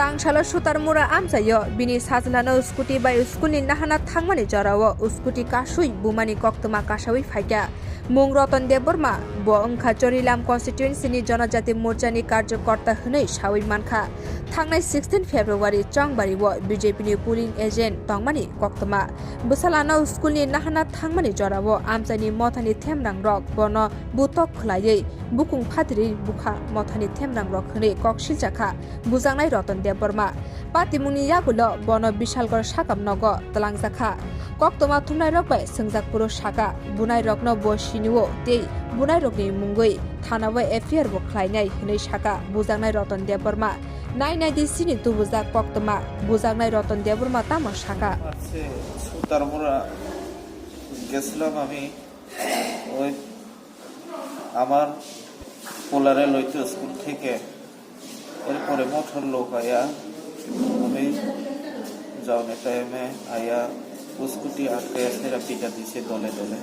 Tangshala sutarmura amsayo bini sajlano scooty bai schoolni nahana thangmani jarawo scooty kasui bumani koktoma kasawi phaikya mung Ratan Deborma bo wngkha Chorilam constituency ni Janajati Morchani karyakarta hwnwi sawi mankha thangnai 16 February Changbari wo BJP ni polling agent tongmani koktoma bwsalano schoolni nahana thangmani jarawo amsani mothani themrang rok bono butok khlaiwi bukung phatri bukha mothani themrang rok hwnwi koksiljakha bujangnai Ratan Deborma patimungni yabulo bono Bishalgor sakam nogo talangjakha koktoma thumnai rok bai sengjakpuro saka bunai rokno bo siniwo tei bunai rokni mungui thanabai FIR bo khlainai hwnwi saka bujangnai Ratan Deborma nai DC ni tubujak koktoma bujangnai Ratan Deborma tamo saka সুতারমুরা গেছিলাম আমি ওই আমার পোলারে লইতে school থেকে এরপরে motor লোক আয়া আমি যাওয়ার টাইমে আয়া স্কুটি আটকে সেরা পিটা দিছে দলে দলে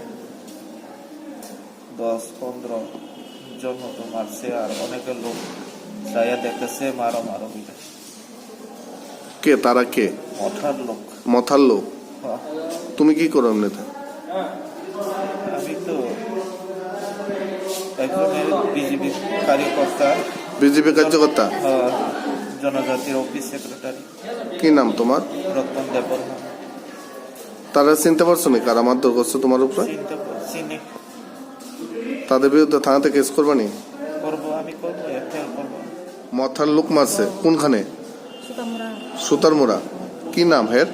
10-15 জন মতো মারছে আর অনেকে লোক যাইয়া দেখতেছে মারো মারো পিটা কে তারা কে মথার লোক তুমি কি করো এমনিতে আমি তো একজনের বিজেপি কার্যকর্তা জনজাতির অফিস সেক্রেটারি কি নাম তোমার রতন দেববর্মা তারা চিনতে পারছো না কারা মারধর করছে তোমার উপরে চিনি তাদের বিরুদ্ধে থানাতে কেস করবানি আমি করবো এফআইআর করবো মথার লোক মারছে কোনখানে সুতারমুরা কি নাম হের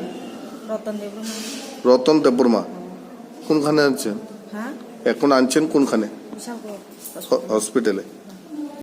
রতন দেববর্মা কোনখানে আনছেন এখন আনছেন কোনখানে হসপিটালে